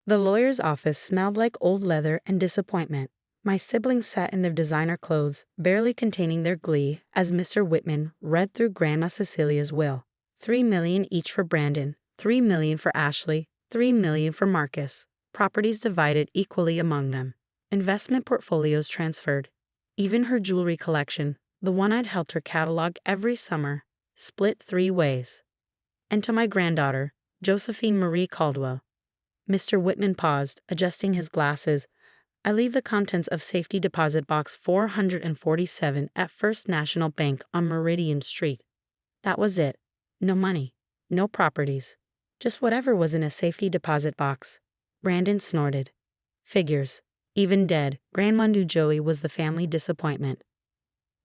The lawyer's office smelled like old leather and disappointment. My siblings sat in their designer clothes, barely containing their glee, as Mr. Whitman read through Grandma Cecilia's will. 3 million each for Brandon, 3 million for Ashley, 3 million for Marcus. Properties divided equally among them. Investment portfolios transferred. Even her jewelry collection, the one I'd helped her catalog every summer, split 3 ways. And to my granddaughter, Josephine Marie Caldwell. Mr. Whitman paused, adjusting his glasses. I leave the contents of safety deposit box 447 at First National Bank on Meridian Street. That was it. No money. No properties. Just whatever was in a safety deposit box. Brandon snorted. Figures. Even dead, Grandma knew Joey was the family disappointment.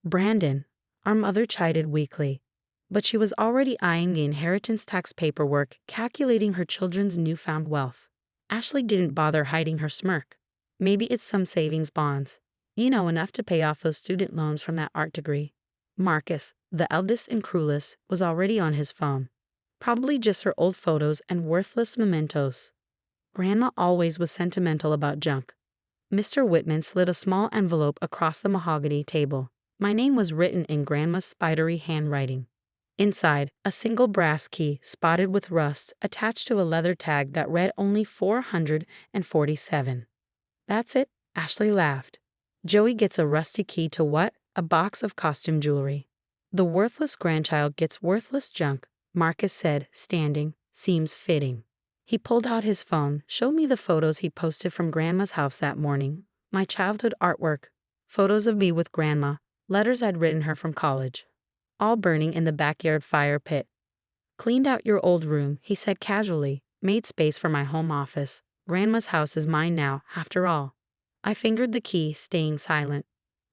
Brandon, our mother chided weakly. But she was already eyeing the inheritance tax paperwork, calculating her children's newfound wealth. Ashley didn't bother hiding her smirk. Maybe it's some savings bonds. You know, enough to pay off those student loans from that art degree. Marcus, the eldest and cruelest, was already on his phone. Probably just her old photos and worthless mementos. Grandma always was sentimental about junk. Mr. Whitman slid a small envelope across the mahogany table. My name was written in Grandma's spidery handwriting. Inside, a single brass key, spotted with rust, attached to a leather tag that read only 447. That's it, Ashley laughed. Joey gets a rusty key to what? A box of costume jewelry. The worthless grandchild gets worthless junk, Marcus said, standing. Seems fitting. He pulled out his phone, showed me the photos he posted from Grandma's house that morning. My childhood artwork. Photos of me with Grandma. Letters I'd written her from college. All burning in the backyard fire pit. Cleaned out your old room, he said casually. Made space for my home office. Grandma's house is mine now, after all. I fingered the key, staying silent.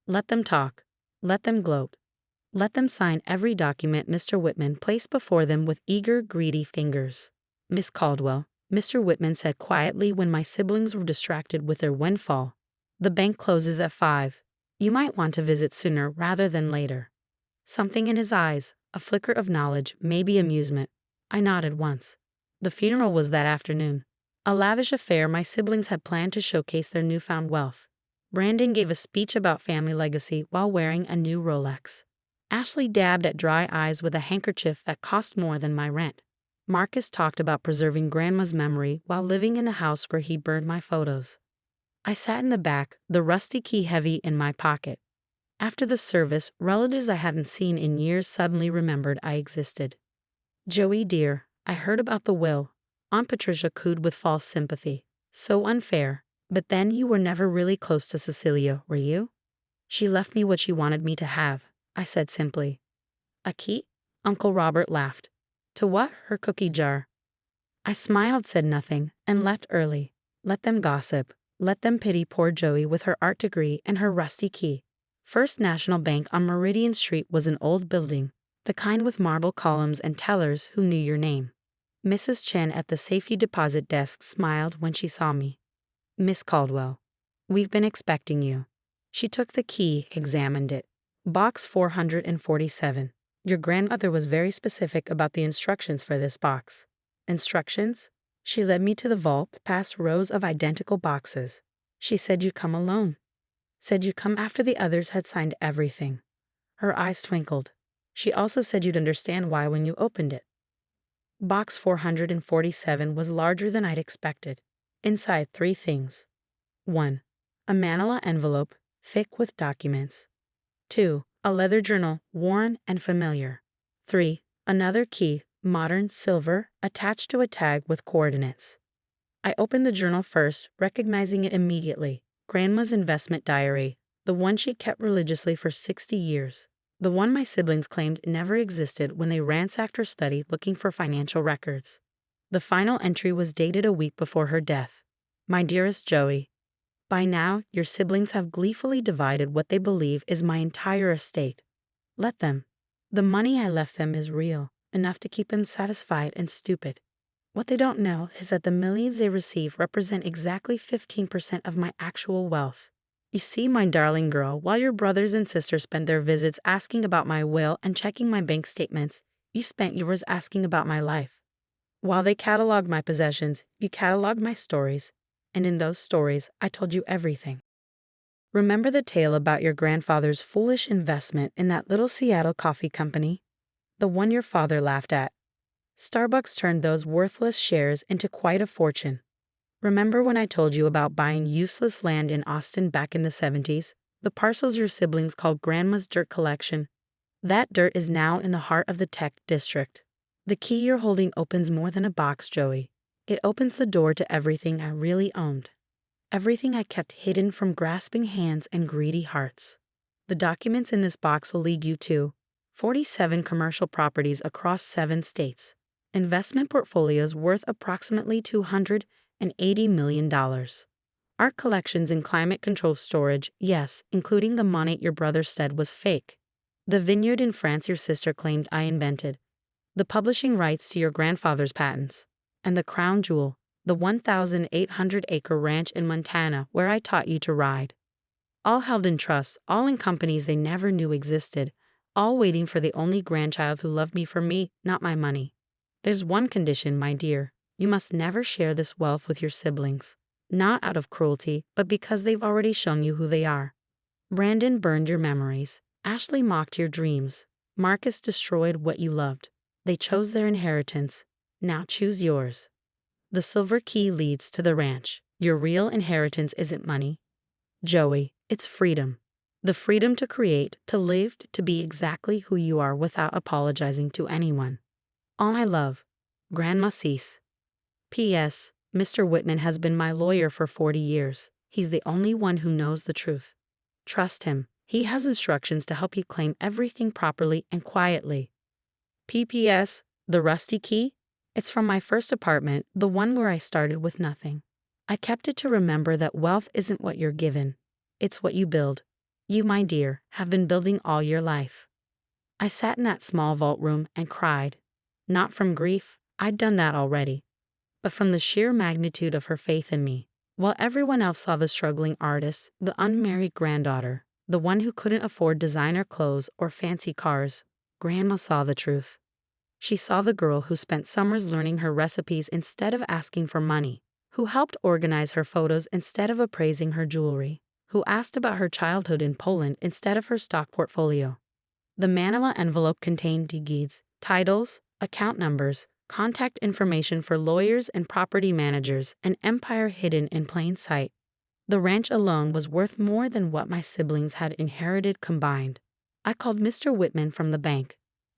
Let them talk. Let them gloat. Let them sign every document Mr. Whitman placed before them with eager, greedy fingers. Miss Caldwell, Mr. Whitman said quietly when my siblings were distracted with their windfall. The bank closes at 5. You might want to visit sooner rather than later. Something in his eyes, a flicker of knowledge, maybe amusement. I nodded once. The funeral was that afternoon. A lavish affair my siblings had planned to showcase their newfound wealth. Brandon gave a speech about family legacy while wearing a new Rolex. Ashley dabbed at dry eyes with a handkerchief that cost more than my rent. Marcus talked about preserving Grandma's memory while living in the house where he burned my photos. I sat in the back, the rusty key heavy in my pocket. After the service, relatives I hadn't seen in years suddenly remembered I existed. Joey dear, I heard about the will. Aunt Patricia cooed with false sympathy. So unfair. But then you were never really close to Cecelia, were you? She left me what she wanted me to have, I said simply. A key? Uncle Robert laughed. To what? Her cookie jar. I smiled, said nothing, and left early. Let them gossip. Let them pity poor Joey with her art degree and her rusty key. First National Bank on Meridian Street was an old building, the kind with marble columns and tellers who knew your name. Mrs. Chen at the safety deposit desk smiled when she saw me. Miss Caldwell, we've been expecting you. She took the key, examined it. Box 447. Your grandmother was very specific about the instructions for this box. Instructions? She led me to the vault, past rows of identical boxes. She said you'd come alone. Said you'd come after the others had signed everything. Her eyes twinkled. She also said you'd understand why when you opened it. Box 447 was larger than I'd expected. Inside 3 things. 1. A manila envelope, thick with documents. 2. A leather journal, worn and familiar. 3. Another key, modern, silver, attached to a tag with coordinates. I opened the journal first, recognizing it immediately. Grandma's investment diary, the one she kept religiously for 60 years. The one my siblings claimed never existed when they ransacked her study looking for financial records. The final entry was dated a week before her death. My dearest Joey, by now your siblings have gleefully divided what they believe is my entire estate. Let them. The money I left them is real, enough to keep them satisfied and stupid. What they don't know is that the millions they receive represent exactly 15% of my actual wealth. You see, my darling girl, while your brothers and sisters spent their visits asking about my will and checking my bank statements, you spent yours asking about my life. While they cataloged my possessions, you cataloged my stories, and in those stories, I told you everything. Remember the tale about your grandfather's foolish investment in that little Seattle coffee company? The one your father laughed at. Starbucks turned those worthless shares into quite a fortune. Remember when I told you about buying useless land in Austin back in the 70s? The parcels your siblings called Grandma's dirt collection? That dirt is now in the heart of the tech district. The key you're holding opens more than a box, Joey. It opens the door to everything I really owned. Everything I kept hidden from grasping hands and greedy hearts. The documents in this box will lead you to 47 commercial properties across 7 states. Investment portfolios worth approximately $280 million. Art collections in climate-controlled storage, yes, including the monet your brother said was fake. The vineyard in France your sister claimed I invented. The publishing rights to your grandfather's patents. And the crown jewel, the 1,800-acre ranch in Montana where I taught you to ride. All held in trust, all in companies they never knew existed, all waiting for the only grandchild who loved me for me, not my money. There's one condition, my dear. You must never share this wealth with your siblings. Not out of cruelty, but because they've already shown you who they are. Brandon burned your memories. Ashley mocked your dreams. Marcus destroyed what you loved. They chose their inheritance. Now choose yours. The silver key leads to the ranch. Your real inheritance isn't money, Joey, it's freedom. The freedom to create, to live, to be exactly who you are without apologizing to anyone. All my love, Grandma Cece. P.S. Mr. Whitman has been my lawyer for 40 years. He's the only one who knows the truth. Trust him. He has instructions to help you claim everything properly and quietly. P.P.S. The rusty key? It's from my first apartment, the one where I started with nothing. I kept it to remember that wealth isn't what you're given. It's what you build. You, my dear, have been building all your life. I sat in that small vault room and cried. Not from grief, I'd done that already, but from the sheer magnitude of her faith in me. While everyone else saw the struggling artist, the unmarried granddaughter, the one who couldn't afford designer clothes or fancy cars, Grandma saw the truth. She saw the girl who spent summers learning her recipes instead of asking for money, who helped organize her photos instead of appraising her jewelry, who asked about her childhood in Poland instead of her stock portfolio. The manila envelope contained deeds, titles, account numbers, contact information for lawyers and property managers, an empire hidden in plain sight. The ranch alone was worth more than what my siblings had inherited combined. I called Mr. Whitman from the bank.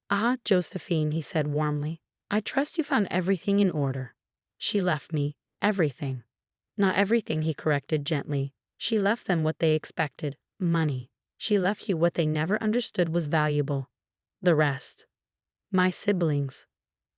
"Ah, Josephine," he said warmly, "I trust you found everything in order." She left me everything. Not everything, he corrected gently. She left them what they expected, money. She left you what they never understood was valuable. The rest. My siblings.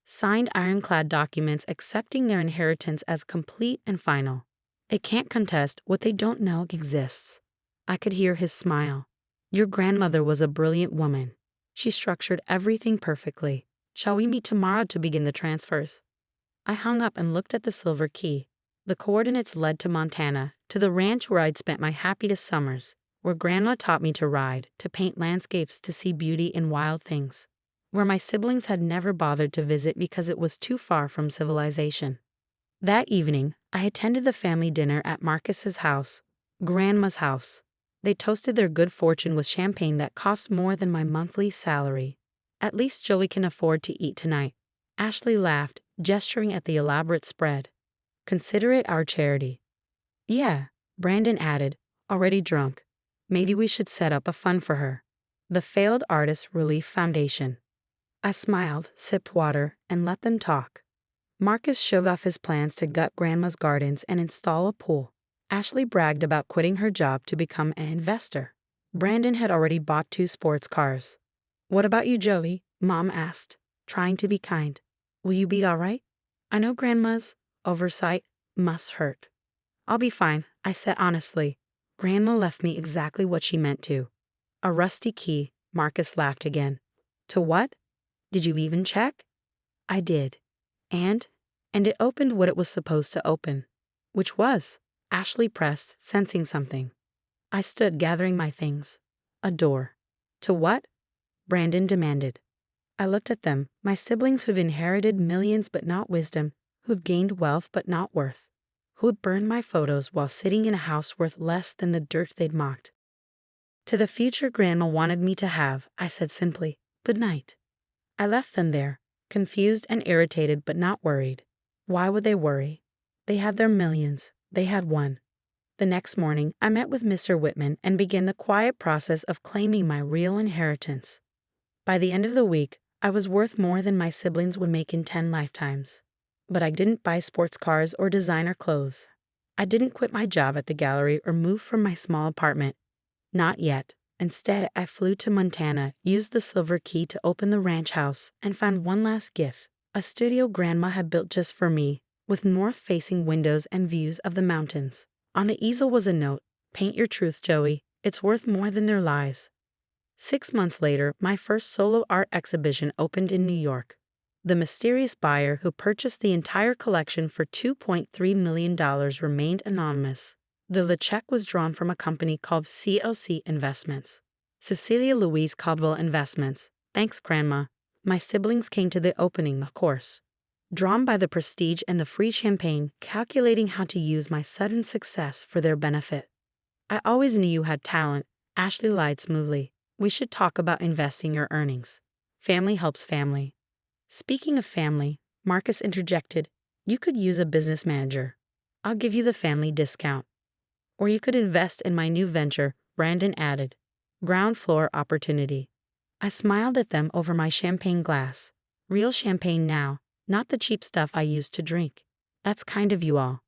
Signed ironclad documents accepting their inheritance as complete and final. They can't contest what they don't know exists. I could hear his smile. Your grandmother was a brilliant woman. She structured everything perfectly. Shall we meet tomorrow to begin the transfers? I hung up and looked at the silver key. The coordinates led to Montana, to the ranch where I'd spent my happiest summers, where Grandma taught me to ride, to paint landscapes, to see beauty in wild things, where my siblings had never bothered to visit because it was too far from civilization. That evening, I attended the family dinner at Marcus's house, Grandma's house. They toasted their good fortune with champagne that cost more than my monthly salary. At least Joey can afford to eat tonight. Ashley laughed, gesturing at the elaborate spread. Consider it our charity. Yeah, Brandon added, already drunk. Maybe we should set up a fund for her. The Failed Artist Relief Foundation. I smiled, sipped water, and let them talk. Marcus showed off his plans to gut Grandma's gardens and install a pool. Ashley bragged about quitting her job to become an investor. Brandon had already bought 2 sports cars. What about you, Joey? Mom asked, trying to be kind. Will you be all right? I know Grandma's oversight must hurt. I'll be fine, I said honestly. Grandma left me exactly what she meant to. A rusty key, Marcus laughed again. To what? Did you even check? I did. And it opened what it was supposed to open. Which was? Ashley pressed, sensing something. I stood gathering my things. A door. To what? Brandon demanded. I looked at them, my siblings who've inherited millions but not wisdom, who've gained wealth but not worth, who'd burned my photos while sitting in a house worth less than the dirt they'd mocked. To the future Grandma wanted me to have, I said simply, good night. I left them there, confused and irritated but not worried. Why would they worry? They had their millions. They had won. The next morning, I met with Mr. Whitman and began the quiet process of claiming my real inheritance. By the end of the week, I was worth more than my siblings would make in 10 lifetimes. But I didn't buy sports cars or designer clothes. I didn't quit my job at the gallery or move from my small apartment. Not yet. Instead, I flew to Montana, used the silver key to open the ranch house, and found one last gift, a studio Grandma had built just for me, with north-facing windows and views of the mountains. On the easel was a note, "Paint your truth, Joey. It's worth more than their lies." 6 months later, my first solo art exhibition opened in New York. The mysterious buyer who purchased the entire collection for $2.3 million remained anonymous. The check was drawn from a company called CLC Investments. Cecelia Louise Caldwell Investments. Thanks, Grandma. My siblings came to the opening, of course. Drawn by the prestige and the free champagne, calculating how to use my sudden success for their benefit. I always knew you had talent, Ashley lied smoothly. We should talk about investing your earnings. Family helps family. Speaking of family, Marcus interjected, you could use a business manager. I'll give you the family discount. Or you could invest in my new venture, Brandon added. Ground floor opportunity. I smiled at them over my champagne glass. Real champagne now, not the cheap stuff I used to drink. That's kind of you all.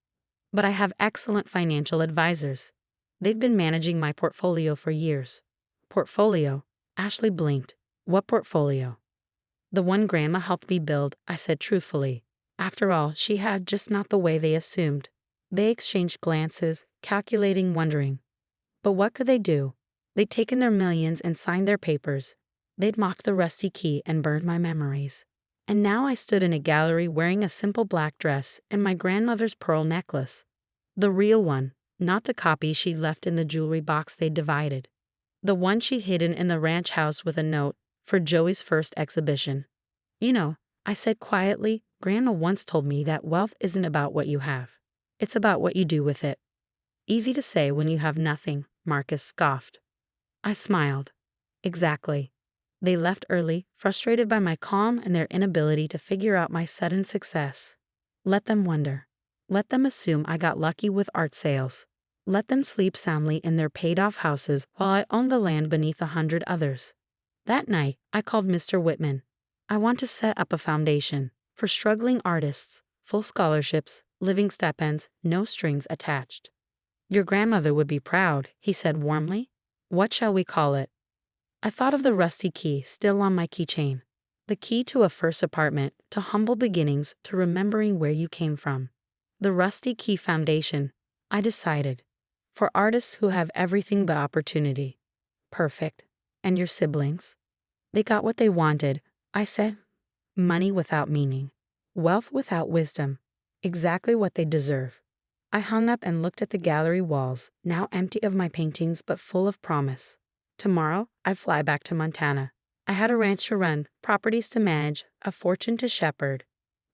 But I have excellent financial advisors. They've been managing my portfolio for years. Portfolio? Ashley blinked. What portfolio? The one Grandma helped me build, I said truthfully. After all, she had just not the way they assumed. They exchanged glances, calculating, wondering. But what could they do? They'd taken their millions and signed their papers. They'd mocked the rusty key and burned my memories. And now I stood in a gallery wearing a simple black dress and my grandmother's pearl necklace. The real one, not the copy she'd left in the jewelry box they'd divided. The one she'd hidden in the ranch house with a note, for Joey's first exhibition. You know, I said quietly, Grandma once told me that wealth isn't about what you have. It's about what you do with it. Easy to say when you have nothing, Marcus scoffed. I smiled. Exactly. They left early, frustrated by my calm and their inability to figure out my sudden success. Let them wonder. Let them assume I got lucky with art sales. Let them sleep soundly in their paid-off houses while I owned the land beneath 100 others. That night, I called Mr. Whitman. I want to set up a foundation for struggling artists, full scholarships, living stipends, no strings attached. Your grandmother would be proud, he said warmly. What shall we call it? I thought of the rusty key still on my keychain. The key to a first apartment, to humble beginnings, to remembering where you came from. The Rusty Key Foundation, I decided. For artists who have everything but opportunity. Perfect. And your siblings? They got what they wanted, I said. Money without meaning. Wealth without wisdom. Exactly what they deserve. I hung up and looked at the gallery walls, now empty of my paintings but full of promise. Tomorrow, I'd fly back to Montana. I had a ranch to run, properties to manage, a fortune to shepherd.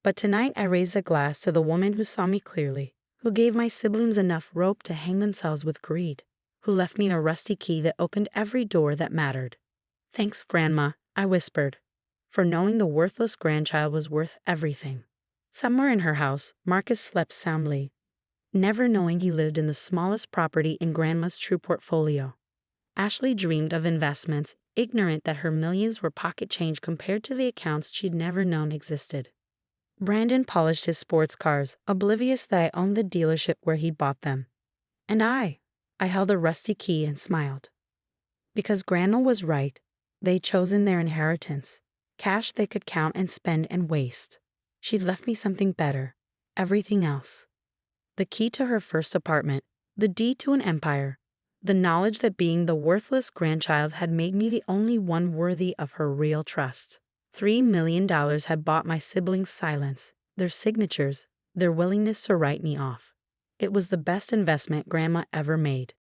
But tonight I raised a glass to the woman who saw me clearly, who gave my siblings enough rope to hang themselves with greed, who left me a rusty key that opened every door that mattered. Thanks, Grandma, I whispered, for knowing the worthless grandchild was worth everything. Somewhere in her house, Marcus slept soundly, never knowing he lived in the smallest property in Grandma's true portfolio. Ashley dreamed of investments, ignorant that her millions were pocket change compared to the accounts she'd never known existed. Brandon polished his sports cars, oblivious that I owned the dealership where he bought them. And I held a rusty key and smiled. Because Grandma was right, they'd chosen their inheritance, cash they could count and spend and waste. She'd left me something better, everything else. The key to her first apartment, the deed to an empire, the knowledge that being the worthless grandchild had made me the only one worthy of her real trust. $3 million had bought my siblings' silence, their signatures, their willingness to write me off. It was the best investment Grandma ever made.